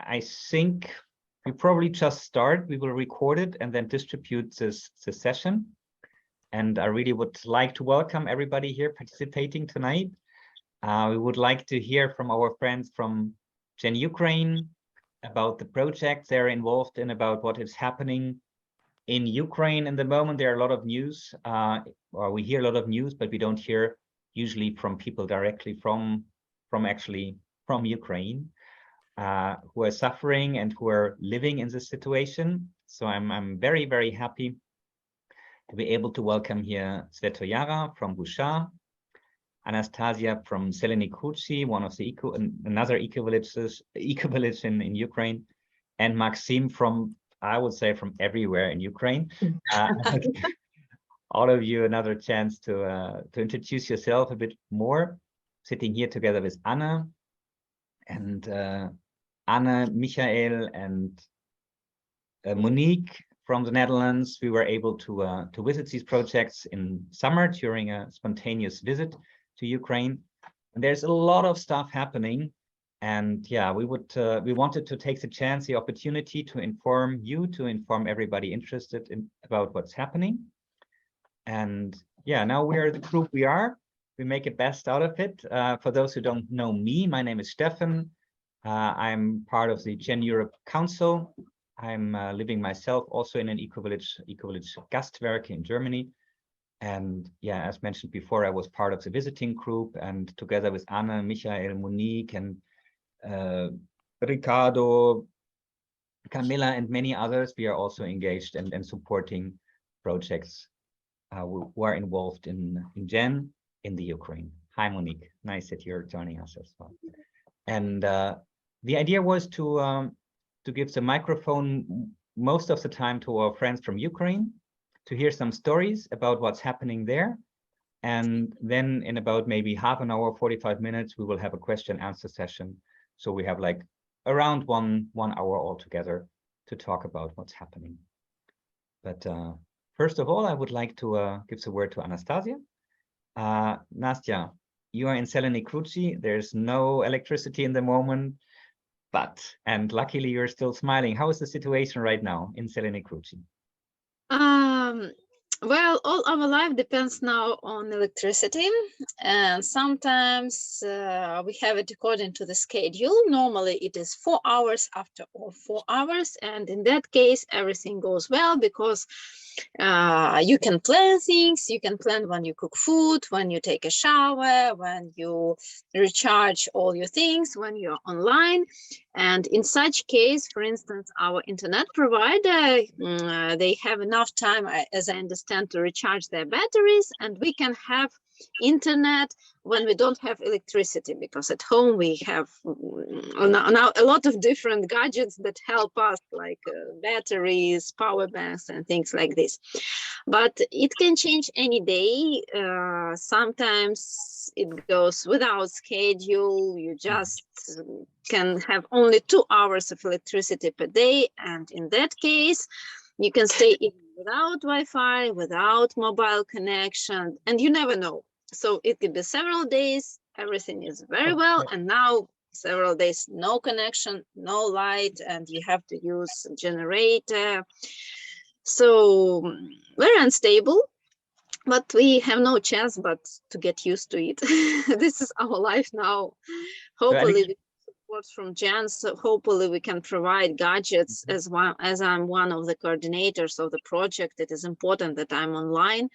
I think we probably just start. We will record it and then distribute this session. And I really would like to welcome everybody here participating tonight. We would like to hear from our friends from Gen Ukraine about the projects they're involved in, about what is happening in Ukraine. In the moment, there are a lot of news, or we hear a lot of news, but we don't hear usually from people directly from Ukraine, who are suffering and who are living in this situation. So I'm very, very happy to be able to welcome here Svetoyara from Busha, Anastasia from Zeleny Kruchi, one of the another eco-village in Ukraine, and Maxim from, I would say, from everywhere in Ukraine. All of you another chance to introduce yourself a bit more. Sitting here together with Anna and Anna, Michael, and Monique from the Netherlands. We were able to visit these projects in summer during a spontaneous visit to Ukraine. And there's a lot of stuff happening. And yeah, we wanted to take the chance, the opportunity to inform you, to inform everybody interested about what's happening. And yeah, now we are the group we are. We make the best out of it. For those who don't know me, my name is Stefan. I'm part of the Gen Europe Council. I'm living myself also in an eco-village Gastwerk in Germany. And yeah, as mentioned before, I was part of the visiting group, and together with Anna, Michael, Monique, and Ricardo, Camilla, and many others, we are also engaged and supporting projects who are involved in Gen in the Ukraine. Hi, Monique. Nice that you're joining us as well. And the idea was to give the microphone most of the time to our friends from Ukraine, to hear some stories about what's happening there. And then in about maybe half an hour, 45 minutes, we will have a question answer session. So we have like around one hour altogether to talk about what's happening. But first of all, I would like to give the word to Anastasia. Nastya, you are in Zeleny Kruchi. There's no electricity in the moment, and luckily you're still smiling. How is the situation right now in Zeleny Kruchi? Well, all our life depends now on electricity, and sometimes we have it according to the schedule. Normally it is 4 hours after all 4 hours, and in that case everything goes well, because you can plan things. You can plan when you cook food, when you take a shower, when you recharge all your things, when you're online. And in such case, for instance, our internet provider, they have enough time, as I understand, to recharge their batteries, and we can have internet when we don't have electricity, because at home we have now a lot of different gadgets that help us, like batteries, power banks, and things like this. But it can change any day. Sometimes it goes without schedule. You just can have only 2 hours of electricity per day, and in that case you can stay even without Wi-Fi, without mobile connection, and you never know. So it could be several days, everything is very well, and now several days no connection, no light, and you have to use a generator. So very unstable, but we have no chance but to get used to it. This is our life now. Hopefully with support from Jan, so hopefully we can provide gadgets. As I'm one of the coordinators of the project, it is important that I'm online,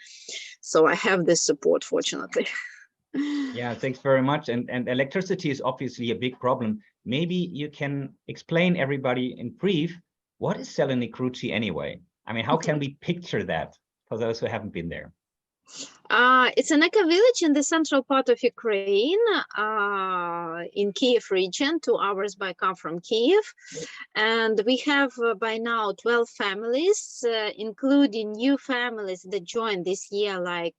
so I have this support, fortunately. Yeah, thanks very much. And electricity is obviously a big problem. Maybe you can explain everybody in brief, what is Zeleny Kruchi anyway? I mean, how can we picture that for those who haven't been there? It's an eco-village in the central part of Ukraine, in Kiev region, 2 hours by car from Kiev. And we have by now 12 families, including new families that joined this year, like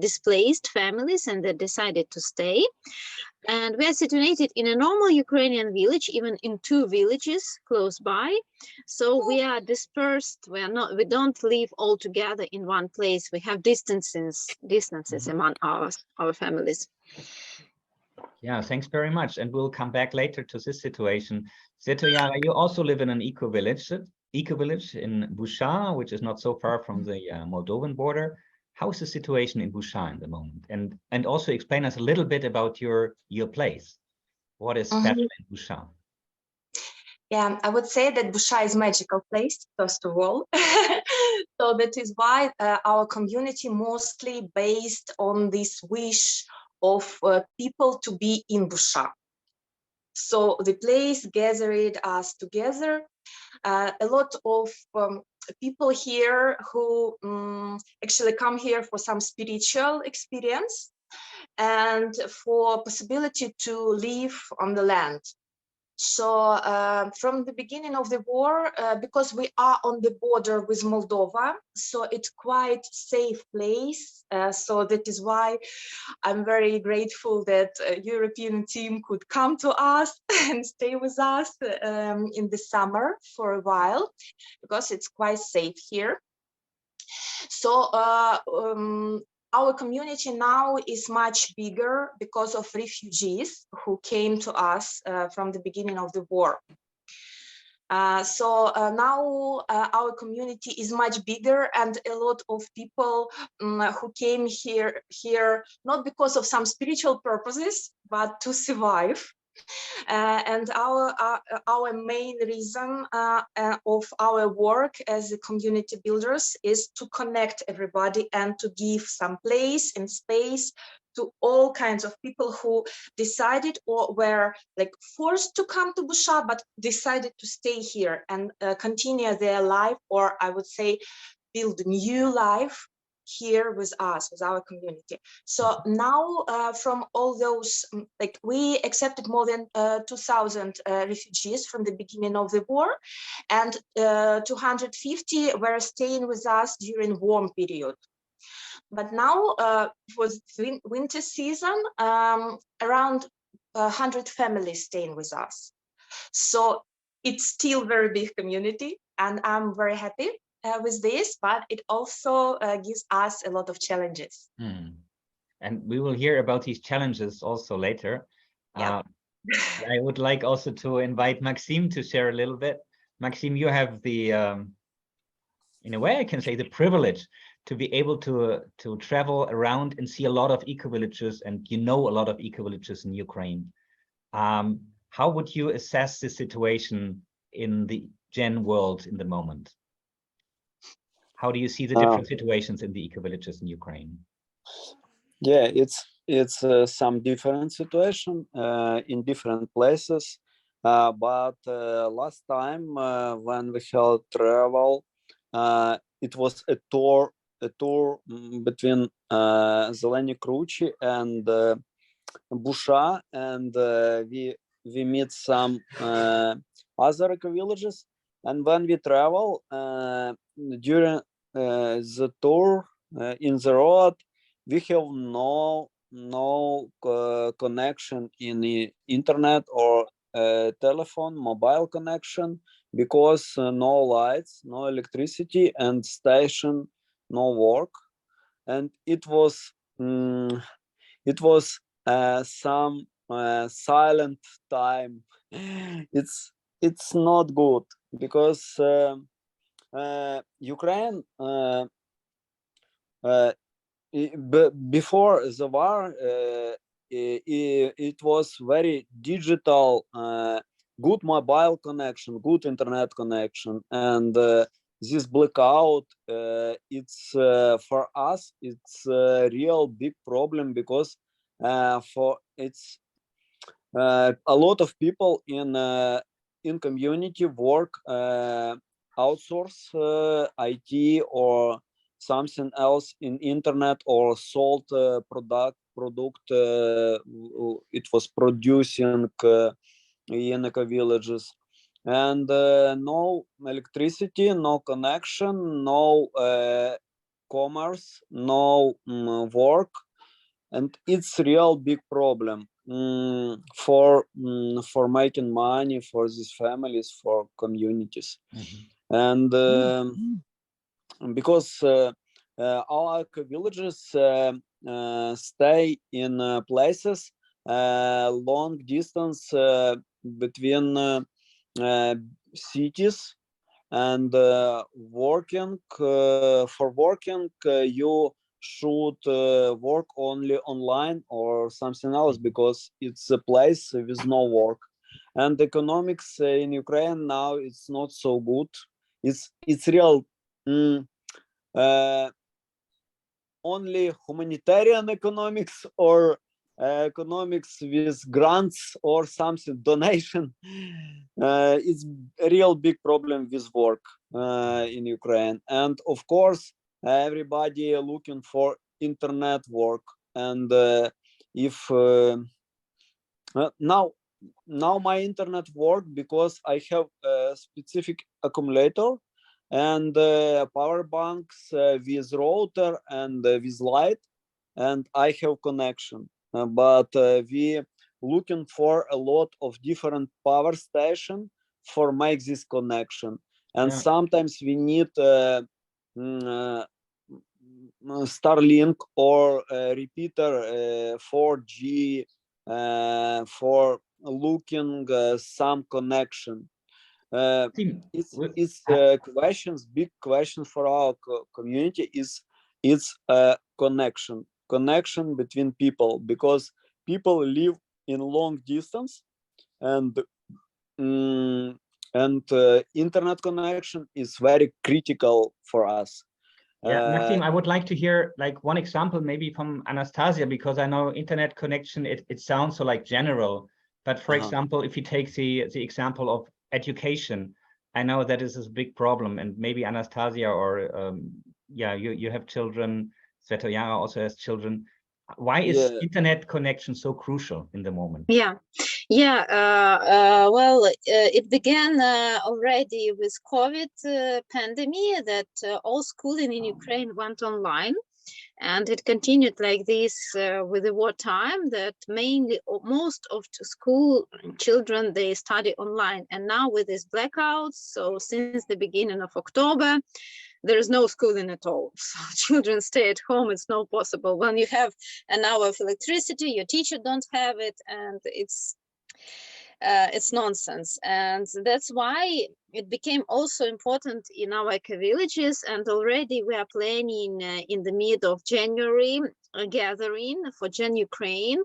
displaced families, and they decided to stay. And we are situated in a normal Ukrainian village, even in 2 villages close by. So we are dispersed. We don't live all together in one place. We have distances among our families. Yeah, thanks very much. And we'll come back later to this situation. Setoyara, you also live in an eco-village in Busha, which is not so far from the Moldovan border. How is the situation in Busha in the moment? And also explain us a little bit about your place. What is special in Busha? Yeah, I would say that Busha is a magical place, first of all. So that is why our community mostly based on this wish of people to be in Busha. So the place gathered us together. A lot of people here who actually come here for some spiritual experience and for possibility to live on the land. So from the beginning of the war, because we are on the border with Moldova, so it's quite safe place. So that is why I'm very grateful that European team could come to us and stay with us in the summer for a while, because it's quite safe here. So our community now is much bigger because of refugees who came to us from the beginning of the war. So now our community is much bigger, and a lot of people who came here not because of some spiritual purposes, but to survive. And our main reason of our work as community builders is to connect everybody and to give some place and space to all kinds of people who decided or were like forced to come to Busha, but decided to stay here and continue their life, or I would say build a new life here with us, with our community. So now from all those, like we accepted more than 2,000 refugees from the beginning of the war, and 250 were staying with us during warm period. But now it was winter season, around 100 families staying with us. So it's still very big community, and I'm very happy with this, but it also gives us a lot of challenges. And we will hear about these challenges also later. Yeah. I would like also to invite Maxime to share a little bit. Maxime, you have the, in a way I can say, the privilege to be able to travel around and see a lot of eco-villages, and you know a lot of eco-villages in Ukraine. How would you assess the situation in the Gen world in the moment? How do you see the different situations in the eco-villages in Ukraine? Yeah, it's some different situation in different places. But last time when we had travel, it was a tour between Zeleni Kruchi and Busha, and we meet some other eco-villages. And when we travel during the tour in the road, we have no connection in the internet or telephone, mobile connection, because no lights, no electricity, and station no work. And it was some silent time. It's not good, because Ukraine before the war it was very digital, good mobile connection, good internet connection, and this blackout, it's for us it's a real big problem, because for it's a lot of people in community work outsource IT or something else in internet, or sold product it was producing in eco-villages, and no electricity, no connection, no commerce, no work, and it's real big problem for making money for these families, for communities. And because our villages stay in places long distance between cities, and working for working you should work only online or something else, because it's a place with no work. And economics in Ukraine now, it's not so good. It's real only humanitarian economics, or economics with grants or something, donation. It's a real big problem with work in Ukraine. And of course, everybody looking for internet work. And if now my internet work, because I have a specific accumulator and power banks with router and with light, and I have connection. But we looking for a lot of different power station for make this connection. And Yeah. sometimes we need Starlink or repeater 4G for looking some connection. It's questions, big question for our community is it's a connection between people, because people live in long distance, and internet connection is very critical for us. Yeah, Maxim, I would like to hear like one example maybe from Anastasia, because I know internet connection, it sounds so like general. But for example, if you take the example of education, I know that is a big problem, and maybe Anastasia or yeah, you have children, Svetoyara also has children. Why is internet connection so crucial in the moment? Yeah, well, it began already with COVID pandemic, that all schooling in Ukraine went online. And it continued like this with the wartime, that mainly most of the school children, they study online. And now with these blackouts, so since the beginning of October, there is no schooling at all. So children stay at home. It's not possible. When you have an hour of electricity, your teacher don't have it, and it's nonsense. And that's why it became also important in our ecovillages. And already we are planning in the mid of January a gathering for Gen Ukraine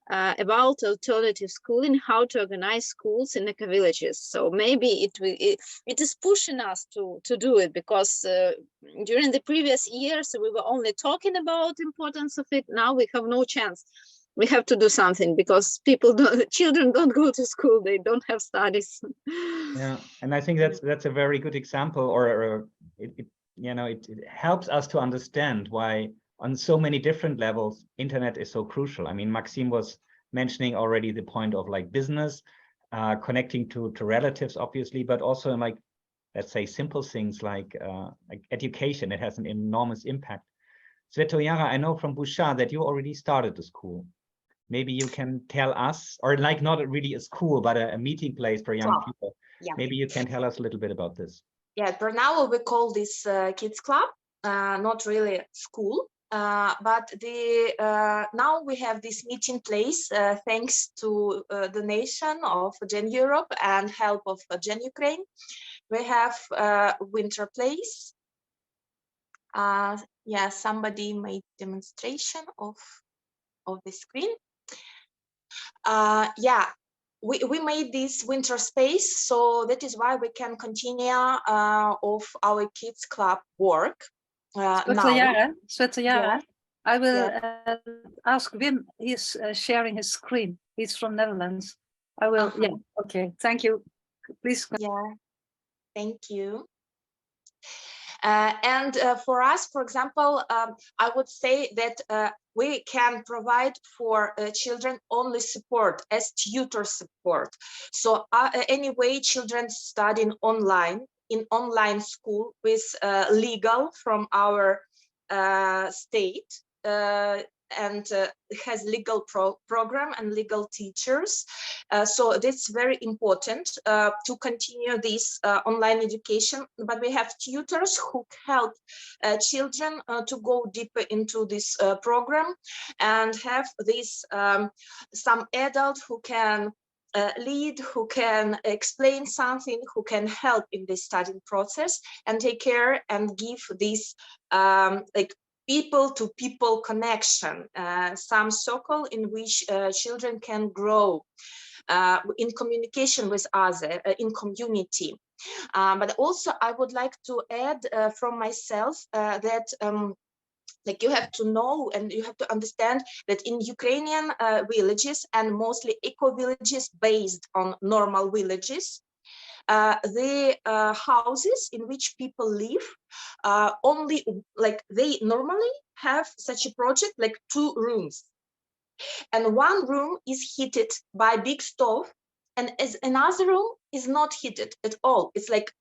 about alternative schooling, how to organize schools in ecovillages. So maybe it is pushing us to do it, because during the previous years we were only talking about the importance of it. Now we have no chance. We have to do something, because children don't go to school, they don't have studies. Yeah, and I think that's a very good example, or it helps us to understand why on so many different levels internet is so crucial. I mean, Maxim was mentioning already the point of like business, connecting to relatives, obviously, but also in like, let's say, simple things like education. It has an enormous impact. Svetoyara, I know from Busha that you already started the school. Maybe you can tell us, or like not really a school, but a meeting place for young people. Yeah. Maybe you can tell us a little bit about this. Yeah, for now we call this kids club, not really school, but now we have this meeting place thanks to donation of Gen Europe and help of Gen Ukraine. We have winter place. Yeah, somebody made demonstration of the screen. Yeah, we made this winter space, so that is why we can continue of our kids club work. Svetoyara, I will ask Wim. He's sharing his screen. He's from Netherlands. I will. Yeah. Okay. Thank you. Please. Yeah. Thank you. And for us, for example, I would say that we can provide for children only support as tutor support. So anyway, children studying online in online school with legal from our state. and has legal program and legal teachers. So that's very important to continue this online education. But we have tutors who help children to go deeper into this program, and have this some adult who can lead, who can explain something, who can help in this studying process and take care and give this like people-to-people connection, some circle in which children can grow in communication with others, in community. But also I would like to add from myself that like you have to know and you have to understand that in Ukrainian villages, and mostly eco-villages based on normal villages, the houses in which people live only, like they normally have such a project like 2 rooms, and 1 room is heated by big stove, and as another room is not heated at all. It's like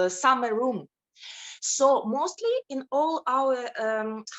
summer room. So mostly in all our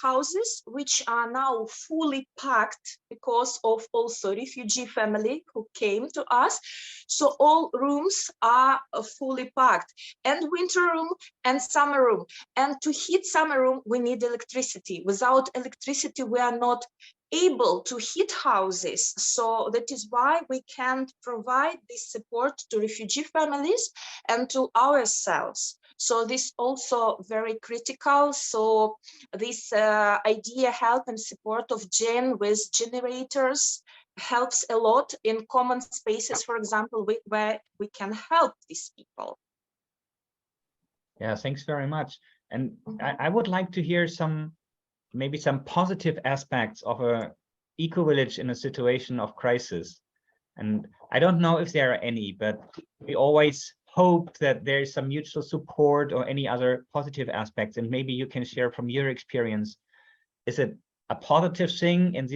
houses, which are now fully packed because of also refugee family who came to us, so all rooms are fully packed, and winter room and summer room. And to heat summer room, we need electricity. Without electricity, we are not able to heat houses. So that is why we can't provide this support to refugee families and to ourselves. So this also very critical. So this idea, help and support of Gen with generators helps a lot in common spaces, for example, where we can help these people. Yeah, thanks very much. And I would like to hear maybe some positive aspects of a eco-village in a situation of crisis. And I don't know if there are any, but we always hope that there's some mutual support or any other positive aspects. And maybe you can share from your experience. Is it a positive thing in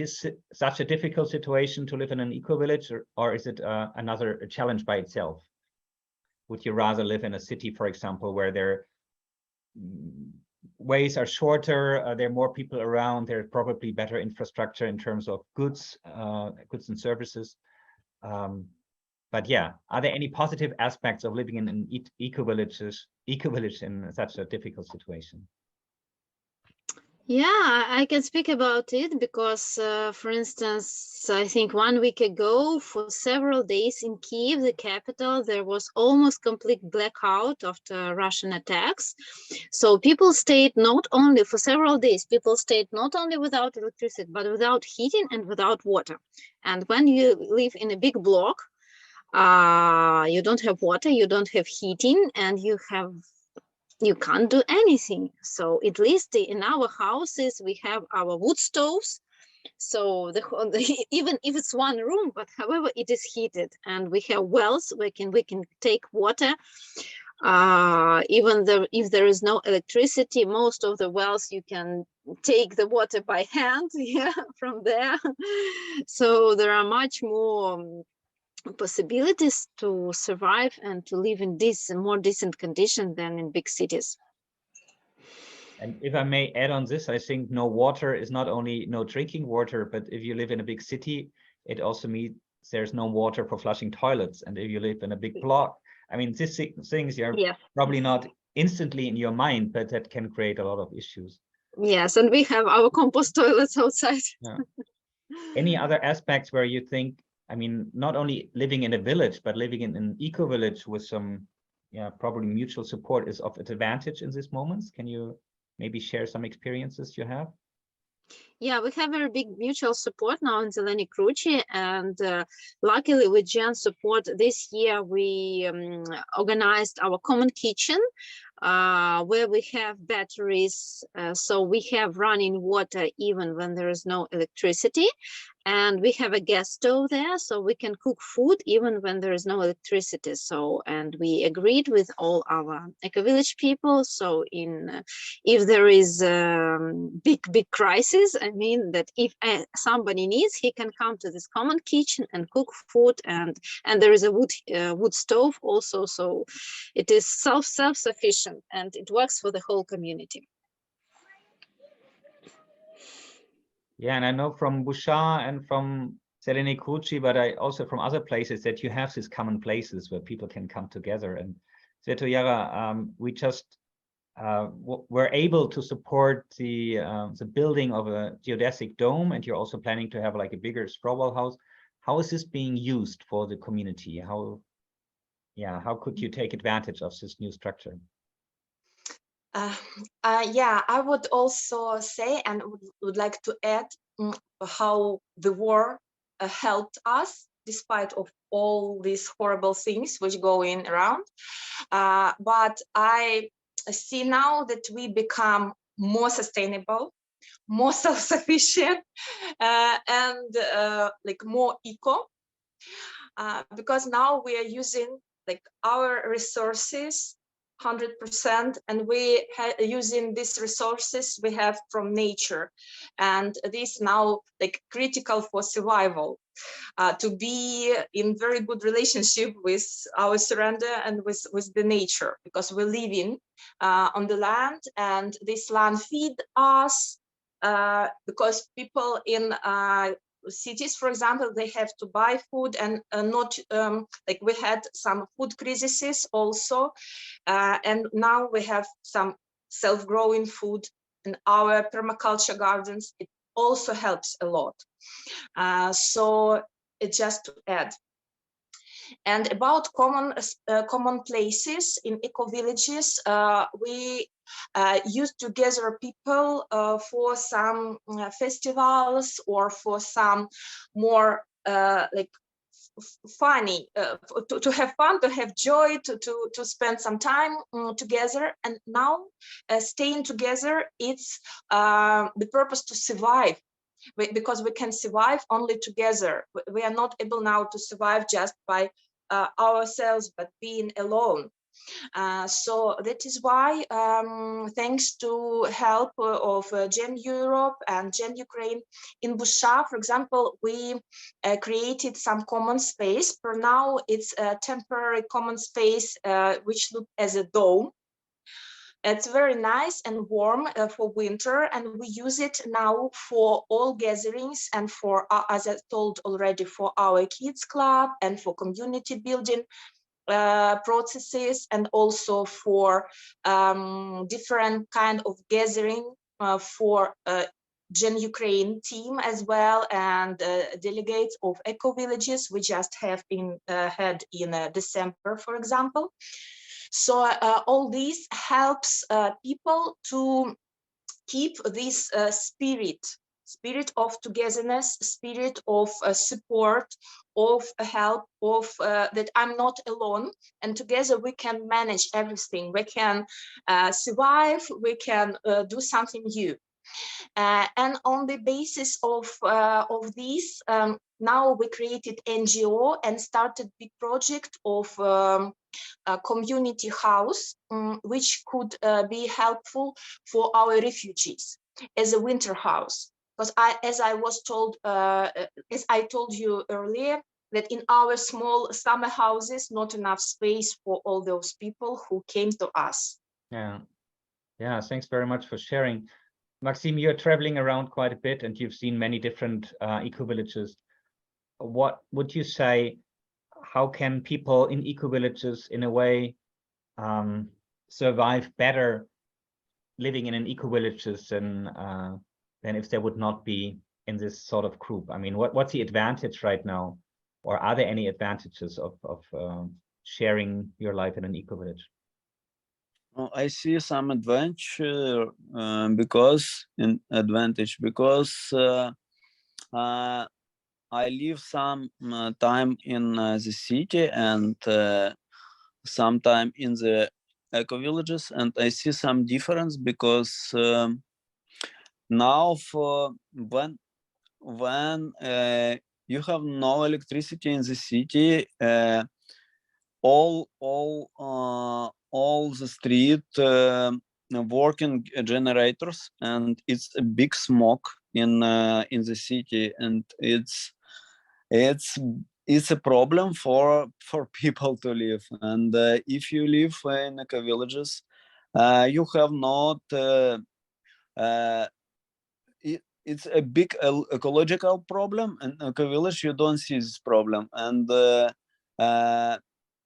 such a difficult situation to live in an eco-village, or is it another challenge by itself? Would you rather live in a city, for example, where their ways are shorter, there are more people around, there's probably better infrastructure in terms of goods and services? But yeah, are there any positive aspects of living in an eco-village in such a difficult situation? Yeah, I can speak about it because, for instance, I think 1 week ago, for several days in Kyiv, the capital, there was almost complete blackout after Russian attacks. So people stayed not only for several days, people stayed not only without electricity, but without heating and without water. And when you live in a big block, you don't have water, you don't have heating, and you can't do anything. So at least in our houses, we have our wood stoves. So even if it's 1 room, but however, it is heated, and we have wells we can take water. Even though if there is no electricity, most of the wells you can take the water by hand, yeah, from there. So there are much more possibilities to survive and to live in this more decent condition than in big cities. And if I may add on this, I think no water is not only no drinking water, but if you live in a big city, it also means there's no water for flushing toilets. And if you live in a big block, I mean, these things are probably not instantly in your mind, but that can create a lot of issues. Yes, and we have our compost toilets outside. Yeah. Any other aspects where you think, I mean, not only living in a village, but living in an eco-village with some, probably mutual support is of advantage in these moments? Can you maybe share some experiences you have? Yeah, we have very big mutual support now in Zeleny Kruchi, and luckily with Gen support this year we organized our common kitchen where we have batteries, so we have running water even when there is no electricity, and we have a gas stove there, so we can cook food even when there is no electricity. So, and we agreed with all our eco-village people, so if there is big crisis, I mean that if somebody needs, he can come to this common kitchen and cook food, and there is a wood stove also, so it is self-sufficient and it works for the whole community. Yeah, and I know from Busha and from Zeleni Kruchi, but I also from other places that you have these common places where people can come together. And Svetoyara, we just were able to support the building of a geodesic dome, and you're also planning to have like a bigger Strawwell house. How is this being used for the community? How could you take advantage of this new structure? Yeah, I would also say and would like to add how the war helped us despite of all these horrible things which going around. But I see now that we become more sustainable, more self-sufficient, and like more eco, because now we are using like our resources 100%, and we using these resources we have from nature, and this now like critical for survival, to be in very good relationship with our surrender and with the nature, because we're living on the land, and this land feed us, because people in cities, for example, they have to buy food, and not like we had some food crises also, and now we have some self-growing food in our permaculture gardens. It also helps a lot. So it's just to add. And about common places in eco-villages, we used to gather people for some festivals, or for some more like funny, to have fun, to have joy, to spend some time together. And now staying together, it's the purpose to survive, because we can survive only together. We are not able now to survive just by ourselves, but being alone. So that is why, thanks to help of Gen Europe and Gen Ukraine, in Busha, for example, we created some common space. For now, it's a temporary common space, which looks as a dome. It's very nice and warm for winter, and we use it now for all gatherings, and for, as I told already, for our kids club and for community building processes, and also for different kind of gathering for Gen Ukraine team as well, and delegates of eco-villages we just have had in December, for example. So all this helps people to keep this spirit of togetherness, spirit of support, of help, of that I'm not alone, and together we can manage everything. We can survive, we can do something new. And on the basis of this, now we created NGO and started big project of a community house, which could be helpful for our refugees as a winter house. Because as I told you earlier, that in our small summer houses, not enough space for all those people who came to us. Yeah, thanks very much for sharing. Maxime, you're traveling around quite a bit, and you've seen many different eco-villages. What would you say, how can people in eco-villages in a way survive better living in an eco-villages than if they would not be in this sort of group? I mean, what's the advantage right now, or are there any advantages of sharing your life in an eco-village? Well, I see some advantage because I live some time in the city, and some time in the eco-villages, and I see some difference, because now for when you have no electricity in the city, all the street working generators, and it's a big smoke in the city, and it's a problem for people to live. And if you live in eco-villages, you have not it's a big ecological problem, and in Eco-Village you don't see this problem, and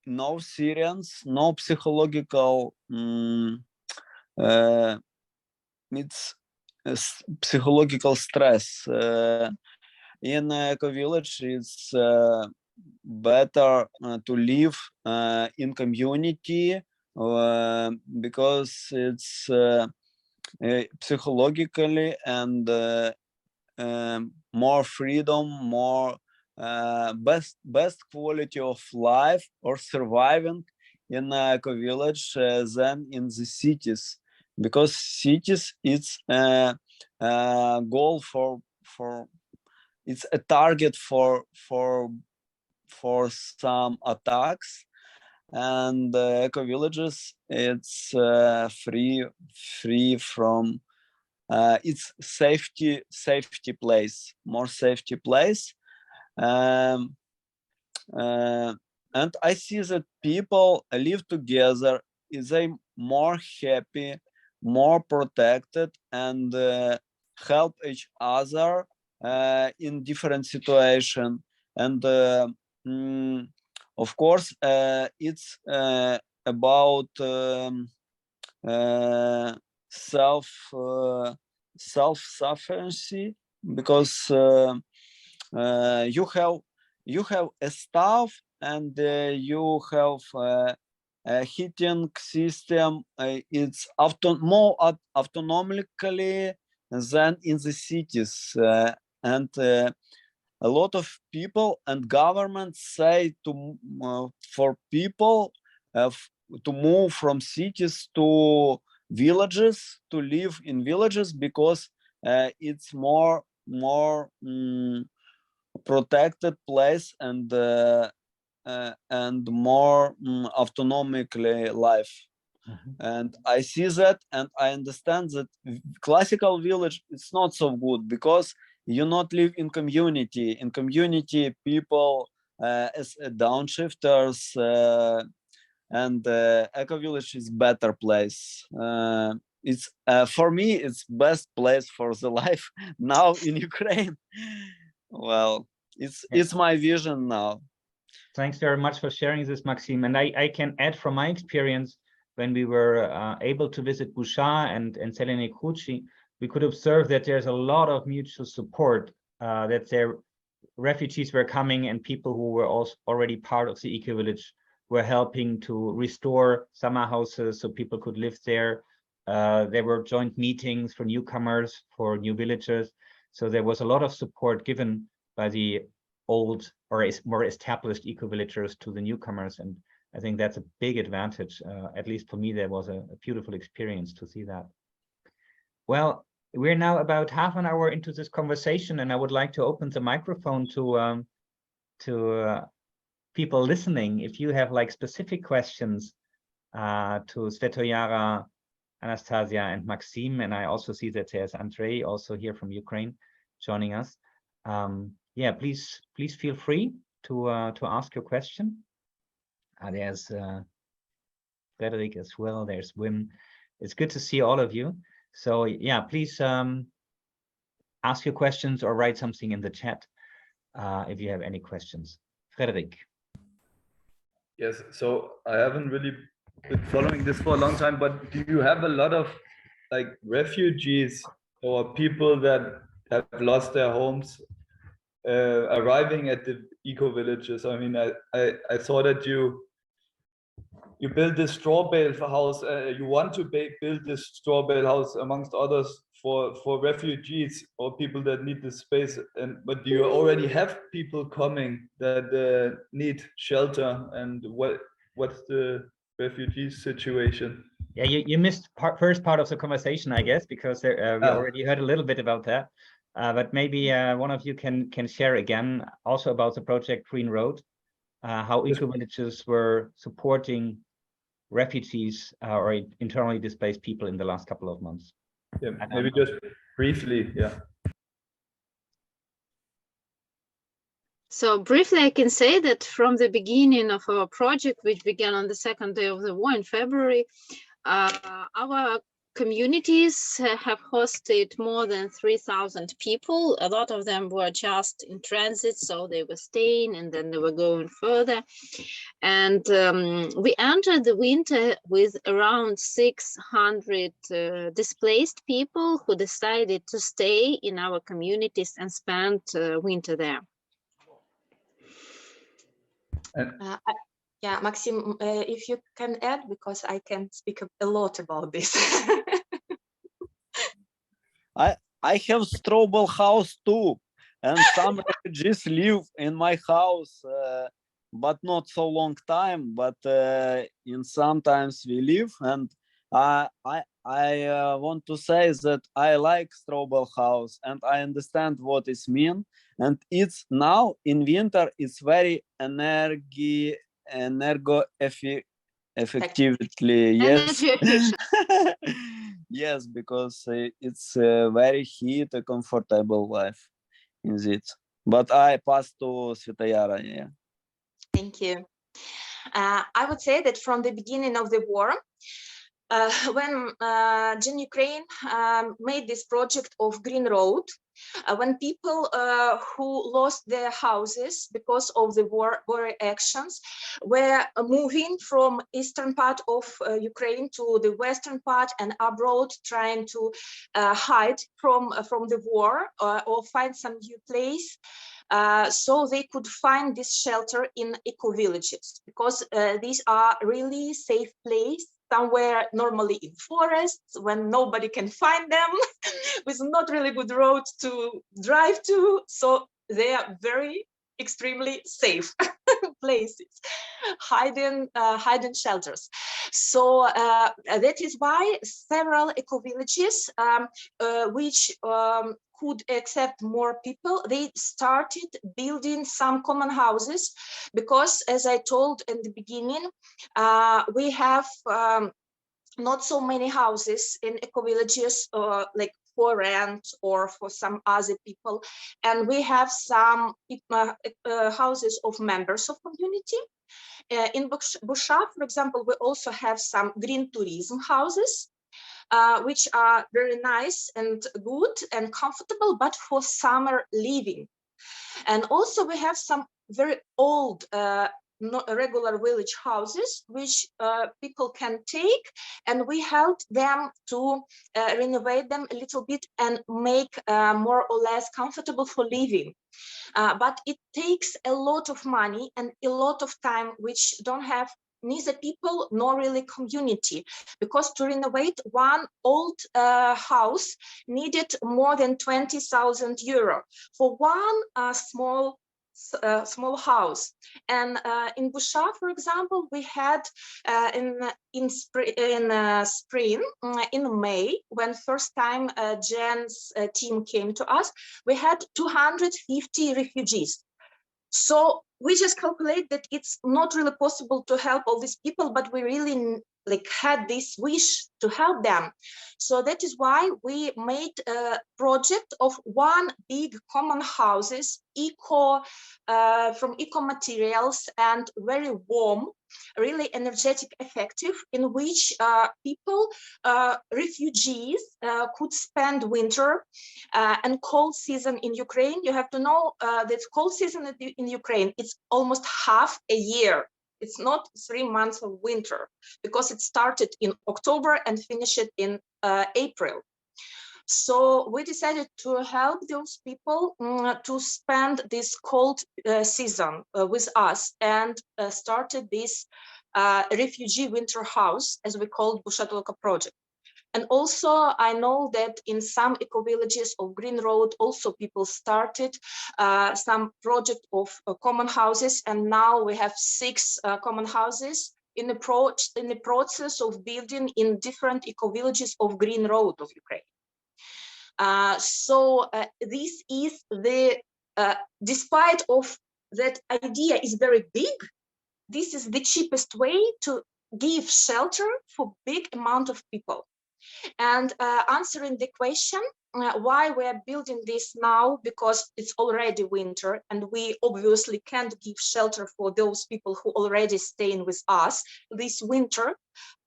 no Syrians, no psychological it's psychological stress. In Eco-Village, it's better to live in community because it's psychologically and more freedom, more best quality of life or surviving in Eco-Village than in the cities, because cities it's a goal for it's a target for some attacks, and Eco-Villages it's free from it's safety place, more safety place. And I see that people live together, they more happy, more protected, and help each other in different situation. And of course it's about self-sufficiency, because you have a staff, and you have a heating system. It's more autonomically than in the cities, and a lot of people and governments say for people to move from cities to villages, to live in villages, because it's more protected place and more autonomically life. And I see that, and I understand that classical village it's not so good, because you not live in community. In community, people as downshifters, and Eco-Village is better place. It's for me, it's best place for the life now in Ukraine. Well, it's my vision now. Thanks very much for sharing this, Maxim. And I can add from my experience, when we were able to visit Busha and Zeleny Kruchi, we could observe that there's a lot of mutual support, that their refugees were coming, and people who were also already part of the Eco-Village were helping to restore summer houses so people could live there. There were joint meetings for newcomers, for new villagers. So there was a lot of support given by the old or more established eco-villagers to the newcomers. And I think that's a big advantage. At least for me, there was a beautiful experience to see that. Well, we're now about half an hour into this conversation, and I would like to open the microphone to people listening. If you have like specific questions to Svetoyara, Anastasia, and Maxim, and I also see that there's Andrei also here from Ukraine joining us. Yeah, please feel free to ask your question. There's Frederick as well. There's Wim. It's good to see all of you. So yeah, please ask your questions or write something in the chat if you have any questions. Frederick. Yes, so I haven't really been following this for a long time, but do you have a lot of like refugees or people that have lost their homes arriving at the eco-villages? I mean, I saw that you built this straw bale house. You want to build this straw bale house amongst others for refugees or people that need the space. But do you already have people coming that need shelter? And what's the refugee situation? Yeah, you missed first part of the conversation, I guess, because we already heard a little bit about that. But maybe one of you can share again also about the project Green Road, how eco-villages were supporting refugees or internally displaced people in the last couple of months. Yeah, maybe just briefly, yeah. So briefly, I can say that from the beginning of our project, which began on the second day of the war in February, our communities have hosted more than 3,000 people. A lot of them were just in transit, so they were staying and then they were going further. And we entered the winter with around 600 displaced people who decided to stay in our communities and spend winter there. Yeah, Maxim, if you can add, because I can speak a lot about this. I have Strobel house too, and some refugees live in my house, but not so long time. But in sometimes we live, and I want to say that I like Strobel house, and I understand what it means. And it's now in winter, it's very effectively, yes. Yes, because it's very heat, a comfortable life in it. But I pass to Svetayara. Yeah. Thank you. I would say that from the beginning of the war, when Ukraine made this project of Green Road, when people who lost their houses because of the war actions were moving from eastern part of Ukraine to the western part and abroad, trying to hide from the war or find some new place, so they could find this shelter in eco-villages, because these are really safe place, somewhere normally in forests when nobody can find them, with not really good roads to drive to. So they are very extremely safe places, hidden shelters. So that is why several eco-villages which could accept more people, they started building some common houses, because as I told in the beginning, we have not so many houses in eco-villages like for rent or for some other people, and we have some houses of members of community. In Busha, for example, we also have some green tourism houses, which are very nice and good and comfortable, but for summer living. And also we have some very old regular village houses, which people can take, and we help them to renovate them a little bit and make more or less comfortable for living. But it takes a lot of money and a lot of time, which don't have neither people nor really community, because to renovate one old house needed more than 20,000 euro for one small house. And in Busha, for example, we had in spring, in May, when first time Jen's team came to us, we had 250 refugees. So we just calculate that it's not really possible to help all these people, but we really had this wish to help them. So that is why we made a project of one big common houses, from eco materials and very warm, really energetic, effective, in which people, refugees, could spend winter and cold season in Ukraine. You have to know that cold season in Ukraine, it's almost half a year. It's not 3 months of winter, because it started in October and finished in April. So we decided to help those people to spend this cold season with us, and started this refugee winter house, as we called Busha Toloka project. And also, I know that in some eco-villages of Green Road, also people started some project of common houses, and now we have 6 common houses in the process of building in different eco-villages of Green Road of Ukraine. So this is the, despite of that idea is very big, this is the cheapest way to give shelter for big amount of people. And answering the question, why we are building this now, because it's already winter and we obviously can't give shelter for those people who already staying with us this winter.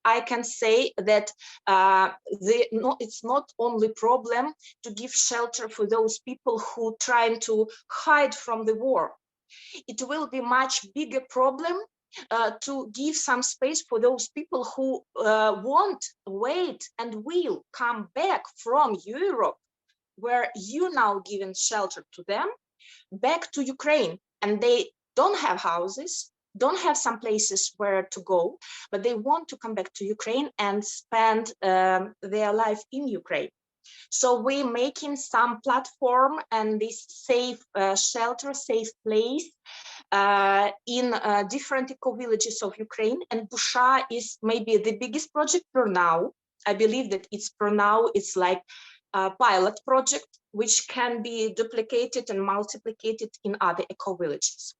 I can say that it's not only problem to give shelter for those people who trying to hide from the war. It will be much bigger problem to give some space for those people who won't wait and will come back from Europe, where you now giving shelter to them, back to Ukraine. And they don't have houses, don't have some places where to go, but they want to come back to Ukraine and spend their life in Ukraine. So we're making some platform and this safe shelter, safe place in different eco-villages of Ukraine. And Busha is maybe the biggest project per now. I believe that it's per now, it's like a pilot project, which can be duplicated and multiplicated in other eco-villages.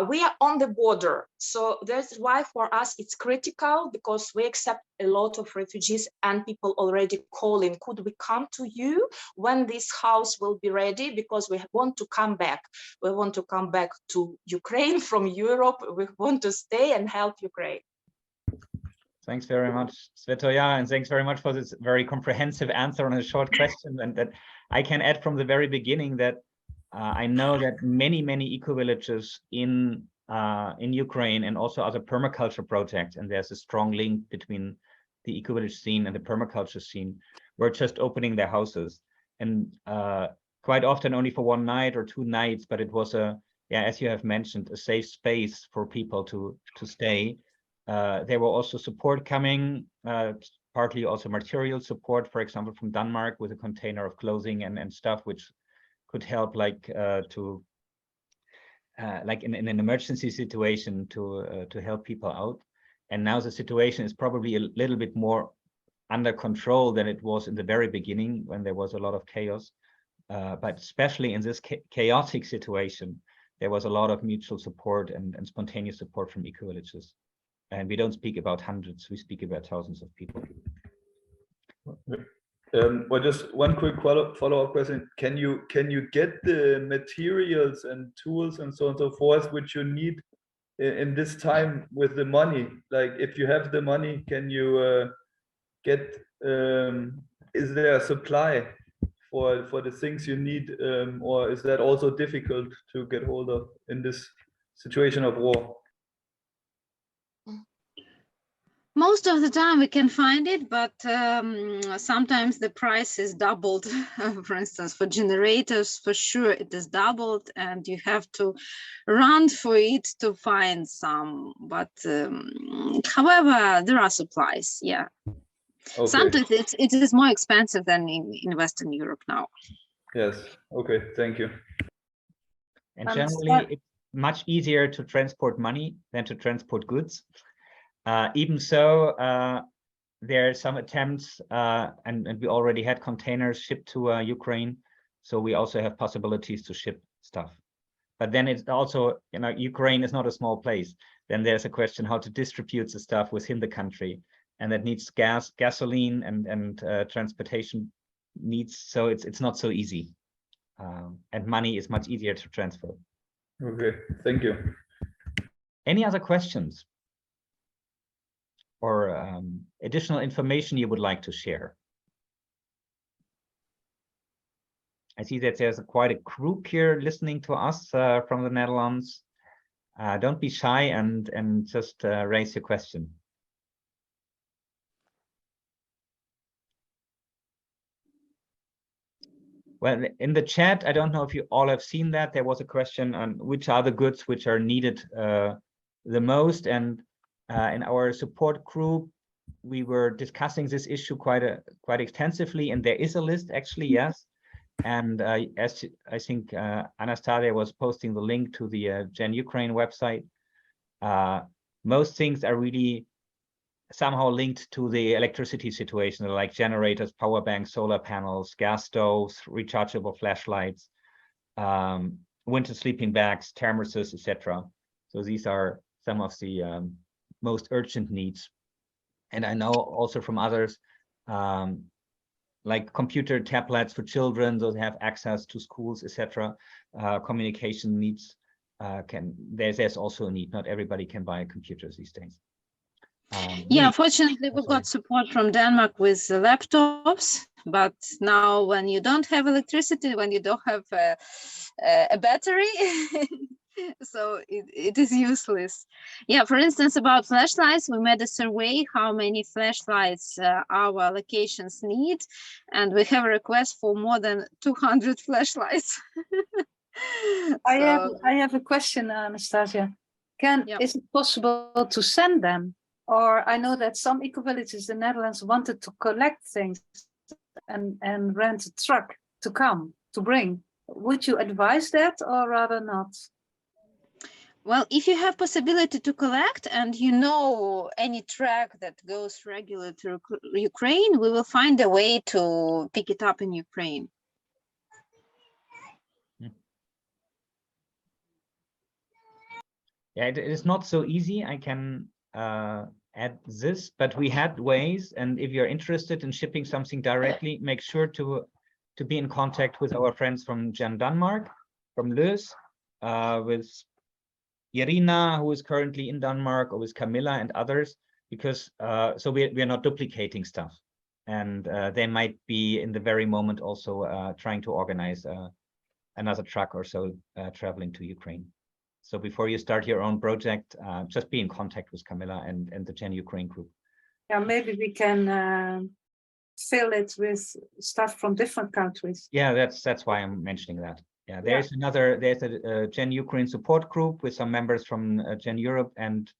We are on the border, so that's why for us it's critical, because we accept a lot of refugees and people already calling, could we come to you when this house will be ready, because we want to come back. We want to come back to Ukraine from Europe. We want to stay and help Ukraine. Thanks very much, Svetoja, and thanks very much for this very comprehensive answer on a short question. And that I can add from the very beginning that I know that many eco-villages in Ukraine and also other permaculture projects, and there's a strong link between the eco-village scene and the permaculture scene, were just opening their houses, and quite often only for one night or 2 nights, but it was as you have mentioned, a safe space for people to stay. There were also support coming, partly also material support, for example, from Denmark with a container of clothing and stuff, which could help like in an emergency situation to help people out. And now the situation is probably a little bit more under control than it was in the very beginning when there was a lot of chaos. But especially in this chaotic situation, there was a lot of mutual support and spontaneous support from eco-villages. And we don't speak about hundreds, we speak about thousands of people. Well, just one quick follow-up question. Can you get the materials and tools and so on and so forth which you need in this time with the money? Like if you have the money, can you get is there a supply for the things you need, or is that also difficult to get hold of in this situation of war? Most of the time we can find it, but sometimes the price is doubled. For instance, for generators, for sure it is doubled, and you have to run for it to find some. But however, there are supplies. Yeah. Okay. Sometimes it is more expensive than in Western Europe now. Yes. Okay. Thank you. And generally, it's much easier to transport money than to transport goods. Even so, there are some attempts, and we already had containers shipped to Ukraine, so we also have possibilities to ship stuff. But then it's also, Ukraine is not a small place. Then there's a question how to distribute the stuff within the country, and that needs gasoline, and transportation needs. So it's not so easy, and money is much easier to transfer. Okay, thank you. Any other questions? Or additional information you would like to share? I see that there's quite a group here listening to us from the Netherlands. Don't be shy and just raise your question. Well, in the chat, I don't know if you all have seen that, there was a question on which are the goods which are needed the most, and in our support group, we were discussing this issue quite extensively, and there is a list actually, yes. And as I think Anastasia was posting the link to the Gen Ukraine website, most things are really somehow linked to the electricity situation, like generators, power banks, solar panels, gas stoves, rechargeable flashlights, winter sleeping bags, thermoses, etc. So these are some of the most urgent needs. And I know also from others, like computer tablets for children, those have access to schools, etc. Communication needs there's also a need. Not everybody can buy computers these days. Yeah, fortunately, we got support from Denmark with laptops, but now when you don't have electricity, when you don't have a battery, so it is useless. Yeah, for instance, about flashlights, we made a survey how many flashlights our locations need, and we have a request for more than 200 flashlights. I have a question, Anastasia. Is it possible to send them? Or I know that some eco-villages in the Netherlands wanted to collect things and rent a truck to come, to bring. Would you advise that or rather not? Well, if you have possibility to collect and you know any track that goes regularly to Ukraine, we will find a way to pick it up in Ukraine. Yeah, it is not so easy. I can add this, but we had ways, and if you're interested in shipping something directly, make sure to be in contact with our friends from Gen Denmark, from Løs, with Irina, who is currently in Denmark, or with Camilla and others, because so we are not duplicating stuff, and they might be in the very moment also trying to organize another truck or so traveling to Ukraine. So before you start your own project, just be in contact with Camilla and the Gen Ukraine group. Yeah, maybe we can fill it with stuff from different countries. Yeah, that's why I'm mentioning that. Yeah, there's a Gen Ukraine support group with some members from Gen Europe, and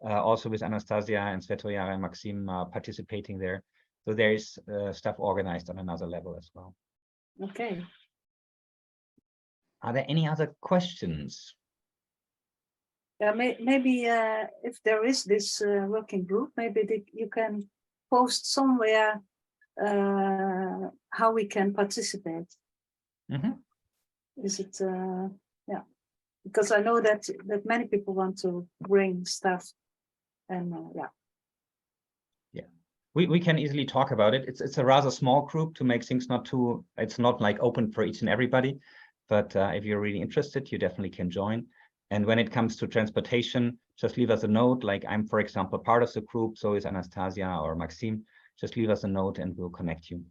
also with Anastasia and Svetoyara and Maxim participating there. So there is stuff organized on another level as well. Okay. Are there any other questions? Yeah, maybe if there is this working group, maybe you can post somewhere how we can participate. Mm-hmm. Is it, yeah, because I know that many people want to bring stuff, and yeah. Yeah, we can easily talk about it. It's a rather small group to make things it's not like open for each and everybody, but if you're really interested, you definitely can join. And when it comes to transportation, just leave us a note. Like I'm, for example, part of the group, so is Anastasia or Maxim. Just leave us a note and we'll connect you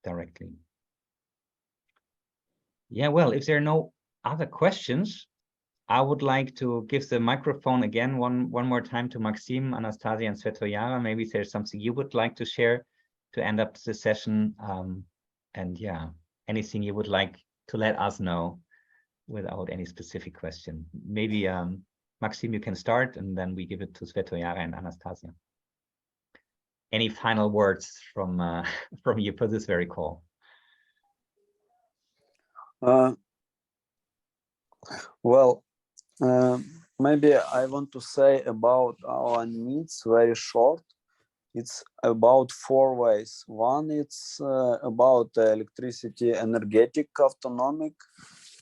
directly. Yeah, well, if there are no other questions, I would like to give the microphone again one more time to Maxim, Anastasia, and Svetoyara. Maybe there's something you would like to share to end up the session. And yeah, anything you would like to let us know without any specific question. Maybe Maxim, you can start, and then we give it to Svetoyara and Anastasia. Any final words from you for this very call? Well, maybe I want to say about our needs very short. It's about 4 ways. One, it's about electricity, energetic autonomic,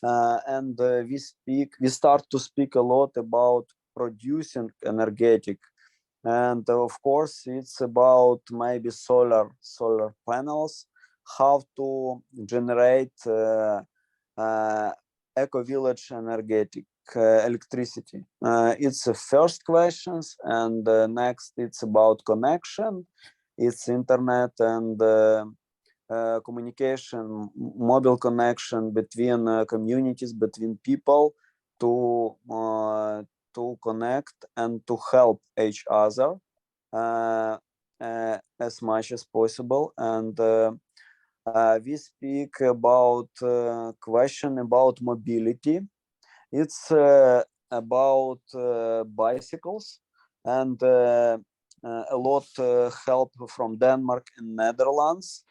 and we start to speak a lot about producing energetic, and of course it's about maybe solar panels, how to generate eco-village energetic electricity. It's the first questions, and next it's about connection, it's internet and communication, mobile connection between communities, between people to connect and to help each other as much as possible. And we speak about question about mobility. It's about bicycles, and a lot help from Denmark and Netherlands,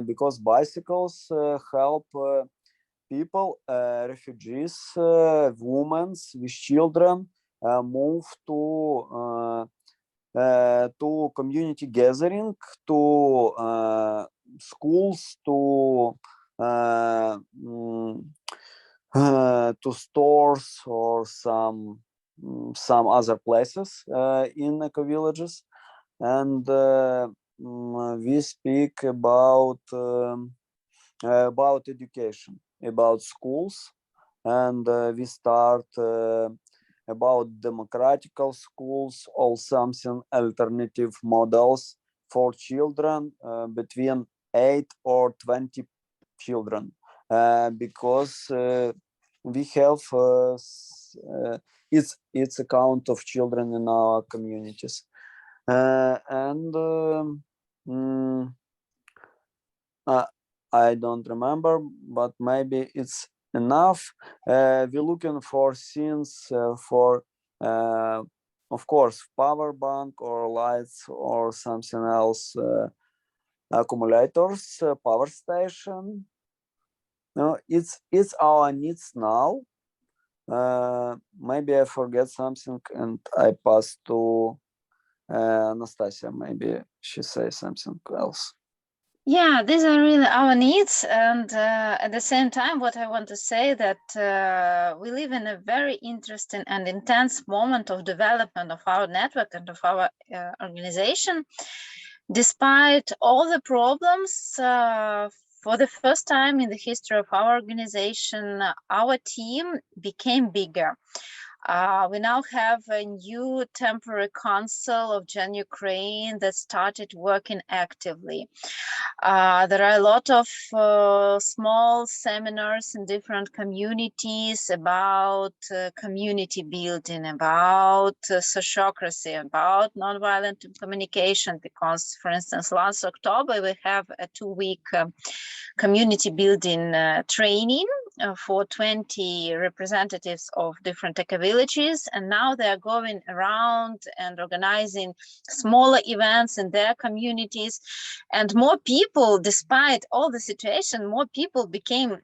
because bicycles help people, refugees, women with children move to community gathering, to schools, to stores or some other places in eco-villages. And we speak about education, about schools, and we start about democratical schools or something alternative models for children between 8 or 20 children, because we have its a count of children in our communities, and I don't remember, but maybe it's enough. We're looking for things for, of course, power bank or lights or something else, accumulators, power station. No, it's our needs now. Maybe I forget something and I pass to Anastasia. Maybe she says something else. Yeah, these are really our needs, and at the same time, what I want to say that we live in a very interesting and intense moment of development of our network and of our organization. Despite all the problems, for the first time in the history of our organization, our team became bigger. We now have a new temporary council of Gen Ukraine that started working actively. There are a lot of small seminars in different communities about community building, about sociocracy, about nonviolent communication, because, for instance, last October, we have a 2-week community building training for 20 representatives of different ecovillages, and now they are going around and organizing smaller events in their communities, and more people, despite all the situation, more people began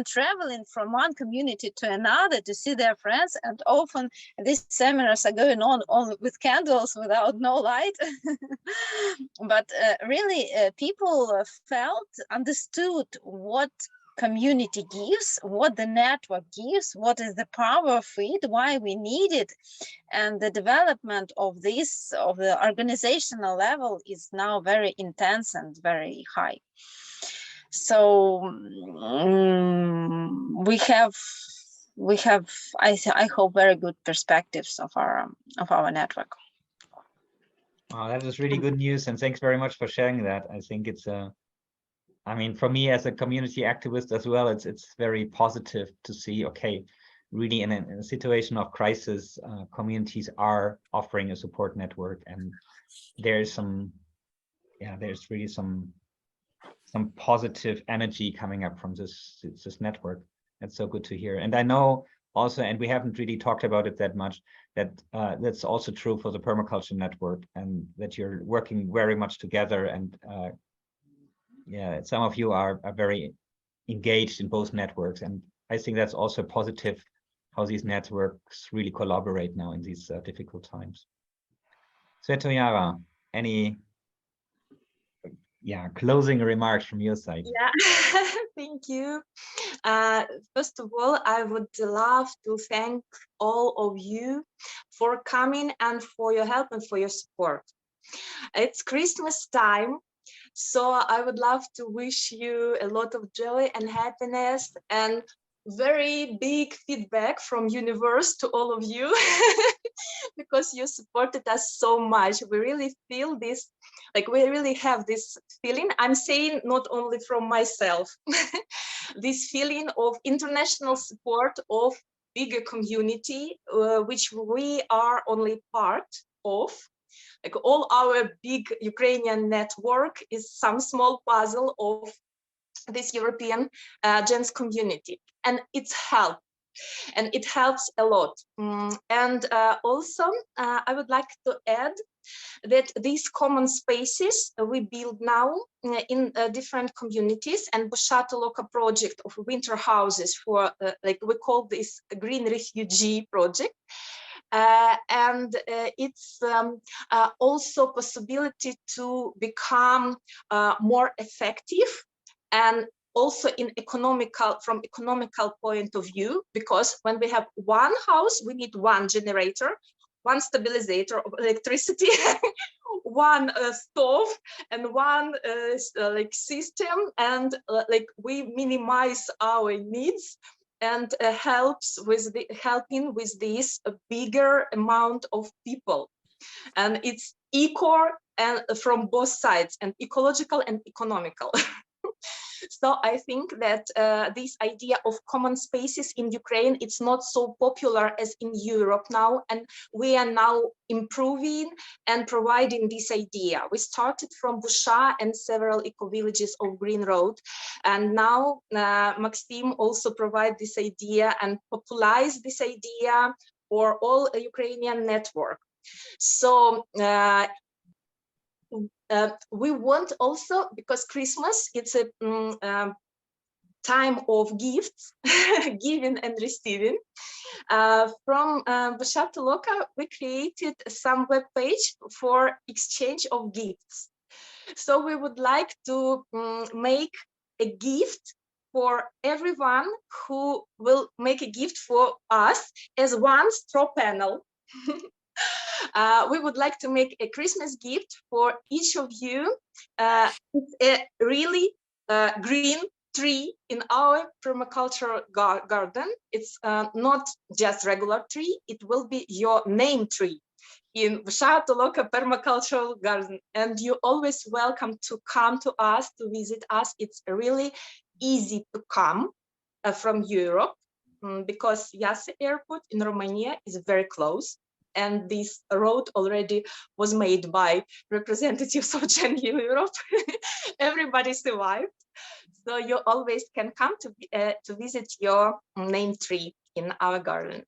traveling from one community to another to see their friends, and often these seminars are going on with candles, without no light. But really people understood what community gives, what the network gives, what is the power of it, why we need it, and the development of this, of the organizational level, is now very intense and very high. So we have I hope very good perspectives of our network. Oh, that is really good news, and thanks very much for sharing that. I think it's I mean, for me as a community activist as well, it's very positive to see, okay, really in a situation of crisis, communities are offering a support network, and there's there's really some positive energy coming up from this network. That's so good to hear. And I know also, and we haven't really talked about it that much, that that's also true for the permaculture network, and that you're working very much together, and yeah, some of you are very engaged in both networks, and I think that's also positive how these networks really collaborate now in these difficult times. Svetlana, any closing remarks from your side? Yeah, thank you. First of all, I would love to thank all of you for coming and for your help and for your support. It's Christmas time, so I would love to wish you a lot of joy and happiness and very big feedback from universe to all of you, because you supported us so much. We really feel this, like we really have this feeling. I'm saying not only from myself, this feeling of international support of bigger community, which we are only part of. Like all our big Ukrainian network is some small puzzle of this European gens community, and it's helped, and it helps a lot. And also I would like to add that these common spaces we build now in different communities, and Busha Toloka project of winter houses for like we call this Green Refugee project. And it's also possibility to become more effective, and also in from economical point of view, because when we have one house, we need one generator, one stabilizer of electricity, one stove, and one like system, and like we minimize our needs and helping with this bigger amount of people. And it's eco and from both sides, and ecological and economical. So I think that this idea of common spaces in Ukraine, it's not so popular as in Europe now, and we are now improving and providing this idea. We started from Busha and several eco-villages of Green Road, and now Maxim also provide this idea and popularize this idea for all Ukrainian network. So we want also, because Christmas, it's a time of gifts, giving and receiving. From Busha Toloka, we created some web page for exchange of gifts. So we would like to make a gift for everyone who will make a gift for us as one straw panel. We would like to make a Christmas gift for each of you. It's a really green tree in our permaculture garden. It's not just regular tree, it will be your name tree in Busha Toloka permacultural garden. And you're always welcome to come to us, to visit us. It's really easy to come from Europe because Iasi airport in Romania is very close. And this road already was made by representatives of Gen Europe. Everybody survived. So you always can come to visit your name tree in our garden.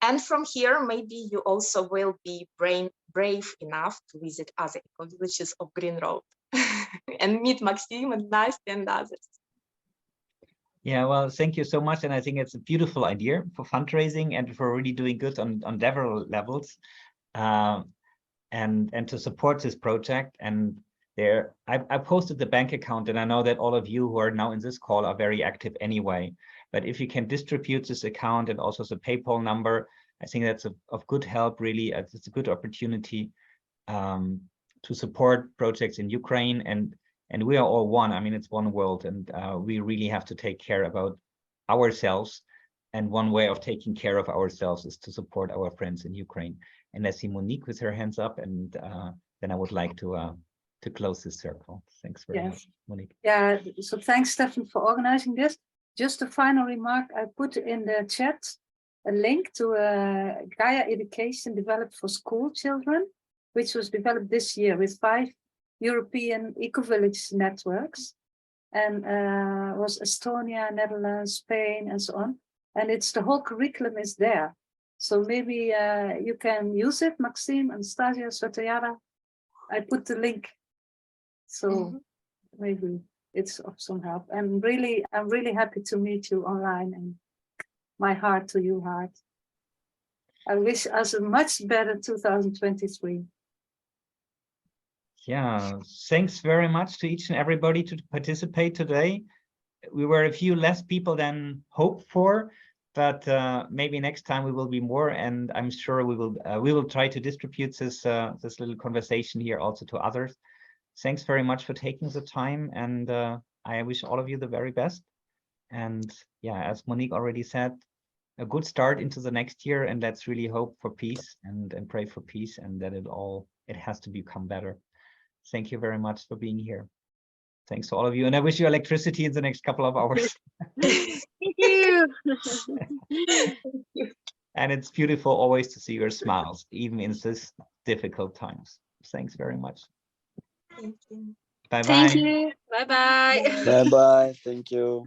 And from here, maybe you also will be brave enough to visit other eco-villages of Green Road and meet Maxim and Nastya and others. Yeah, well, thank you so much. And I think it's a beautiful idea for fundraising and for really doing good on several levels and to support this project. And there, I posted the bank account, and I know that all of you who are now in this call are very active anyway. But if you can distribute this account and also the PayPal number, I think that's of good help, really. It's a good opportunity to support projects in Ukraine. And we are all one. I mean, it's one world, and we really have to take care about ourselves. And one way of taking care of ourselves is to support our friends in Ukraine. And I see Monique with her hands up, and then I would like to close this circle. Thanks very much, Monique. Yeah, so thanks, Stefan, for organizing this. Just a final remark, I put in the chat a link to a Gaia education developed for school children, which was developed this year with 5 European eco-village networks, and was Estonia, Netherlands, Spain, and so on. And it's the whole curriculum is there. So maybe you can use it, Maxim, Anastasia, Svetayara. I put the link. So maybe it's of some help. And really, I'm really happy to meet you online, and my heart to your heart. I wish us a much better 2023. Yeah, thanks very much to each and everybody to participate today. We were a few less people than hoped for, but maybe next time we will be more, and I'm sure we will try to distribute this little conversation here also to others. Thanks very much for taking the time, and I wish all of you the very best. And yeah, as Monique already said, a good start into the next year, and let's really hope for peace and pray for peace, and that it has to become better. Thank you very much for being here. Thanks to all of you, and I wish you electricity in the next couple of hours. Thank you. And it's beautiful always to see your smiles, even in this difficult times. Thanks very much. Thank you. Bye-bye. Thank you. Bye-bye. Bye bye. Thank you.